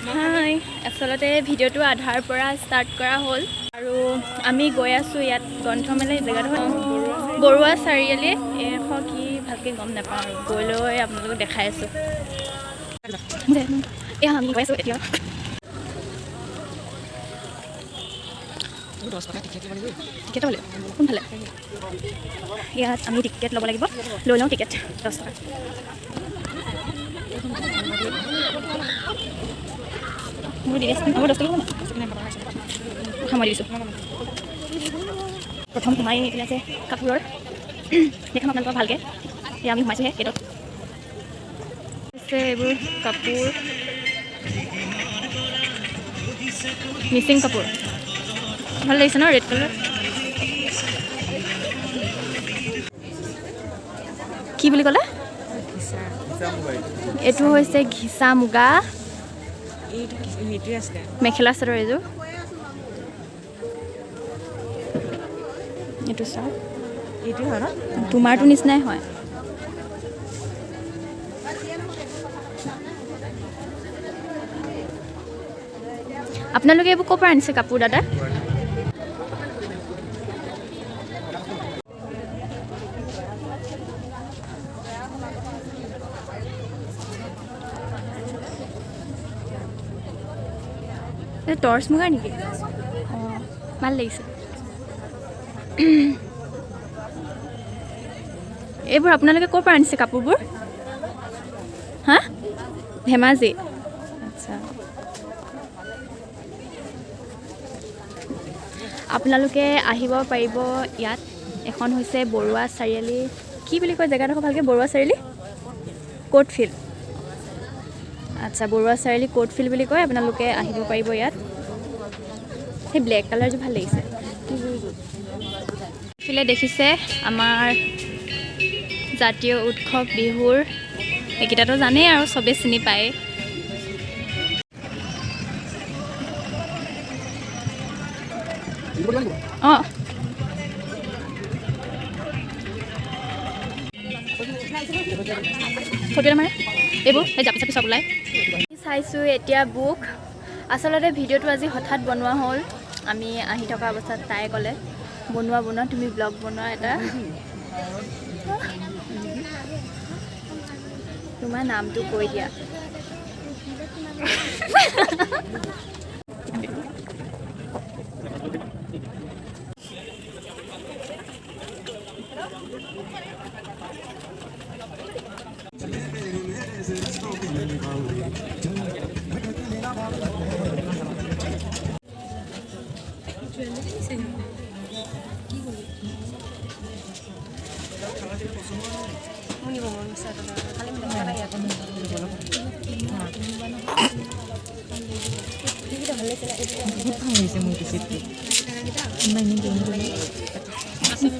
হাই আসলতে ভিডিঅ'টো আধাৰ পৰা ষ্টাৰ্ট কৰা হ'ল আৰু আমি গৈ আছোঁ ইয়াত গ্ৰন্থমেলা জেগাটো বৰুৱা চাৰিআলি কি ভালকৈ গম নাপাওঁ আৰু গৈ লৈ আপোনালোকক দেখাই আছোঁ আমি গৈ আছোঁ এতিয়া টিকেট হ'লে কোনফালে ইয়াত আমি টিকেট ল'ব লাগিব লৈ লওঁ টিকেট 10 টকা মোৰ দিছ আমাৰ 10 টকা সামৰি দিছোঁ প্ৰথম সোমাই আছে কাপোৰৰ দেখাম আপোনালোকক ভালকৈ এয়া আমি সোমাইছোঁহে গেটত এইবোৰ কাপোৰ মিচিং কাপোৰ ভাল লাগিছে ন ৰেড কালাৰ কি বুলি ক'লে এইটো হৈছে ঘিচা মুগা মেখেলা চাদৰ এযোৰ এইটো চাওক এইটো হয় ন তোমাৰটো নিচিনাই হয় আপোনালোকে এইবোৰ ক'ৰ পৰা আনিছে কাপোৰ দাদা টৰ্চ মুগাৰ নেকি অঁ ভাল লাগিছে এইবোৰ আপোনালোকে ক'ৰ পৰা আনিছে কাপোৰবোৰ হা ধেমাজি আচ্ছা আপোনালোকে আহিব পাৰিব ইয়াত এখন হৈছে বৰুৱা চাৰিআলি কি বুলি কয় জেগাডোখৰ ভালকৈ বৰুৱা চাৰিআলি কোৰ্ট ফিল্ড আচ্ছা বৰুৱা চাৰিআলি কোৰ্ট ফিল্ড বুলি কয় আপোনালোকে আহিব পাৰিব ইয়াত সেই ব্লেক কালাৰযোৰ ভাল লাগিছে এইফালে দেখিছে আমাৰ জাতীয় উৎসৱ বিহুৰ এইকেইটাতো জানেই আৰু চবেই চিনি পায় অঁ ফটো এটা মাৰে এইবোৰ সেই জাপি চাপি চব ওলাই চাইছোঁ এতিয়া বুক আচলতে ভিডিঅ'টো আজি হঠাৎ বনোৱা হ'ল আমি আহি থকা অৱস্থাত তাই ক'লে বনোৱা তুমি ব্লগ বনোৱা এটা তোমাৰ নামটো কৈ দিয়া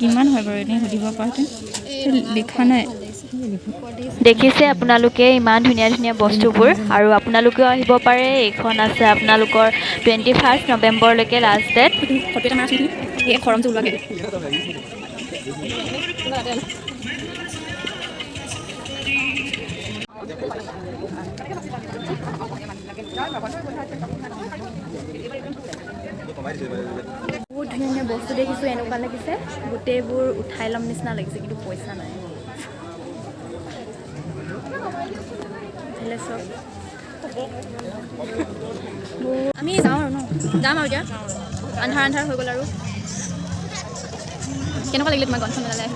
কিমান হয় বাৰু এনেই সুধিব পাৰোঁতে লিখা নাই দেখিছে আপোনালোকে ইমান ধুনীয়া ধুনীয়া বস্তুবোৰ আৰু আপোনালোকেও আহিব পাৰে এইখন আছে আপোনালোকৰ 21 নৱেম্বৰলৈকে লাষ্ট ডেট ফটো এটা মাৰি এই খৰমটো ওলোৱাকৈ বহুত ধুনীয়া ধুনীয়া বস্তু দেখিছোঁ এনেকুৱা লাগিছে গোটেইবোৰ উঠাই ল'ম নিচিনা লাগিছে কিন্তু পইচা নাই আমি যাওঁ আৰু ন যাম আৰু এতিয়া আন্ধাৰ হৈ গ'ল আৰু কেনেকুৱা লাগিলে তোমাৰ গ্ৰন্থমেলালৈ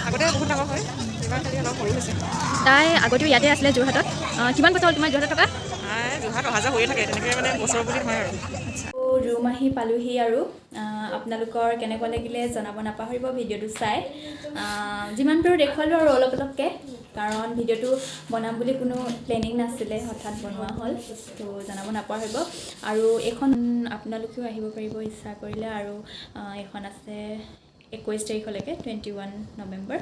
আগতে বহুত ডাঙৰ হয় তাই আগতেও ইয়াতে আছিলে যোৰহাটত কিমান বছৰ হ'ল তোমাৰ যোৰহাটত থকা যোৰহাট অহা যোৱা হৈয়ে থাকে তেনেকৈ মানে বছৰ বুলি নহয় আৰু ৰুম আহি পালোহি আৰু আপোনালোকৰ কেনেকুৱা লাগিলে জনাব নাপাহৰিব ভিডিঅ'টো চাই যিমান পাৰোঁ দেখুৱালোঁ আৰু অলপকৈ কাৰণ ভিডিঅ'টো বনাম বুলি কোনো প্লেনিং নাছিলে হঠাৎ বনোৱা হ'ল তো জনাব নাপাহৰিব আৰু এইখন আপোনালোকেও আহিব পাৰিব ইচ্ছা কৰিলে আৰু এইখন আছে 21 তাৰিখলৈকে 21 নৱেম্বৰ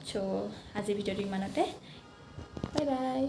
চ' আজি ভিডিঅ'টো ইমানতে বাই বাই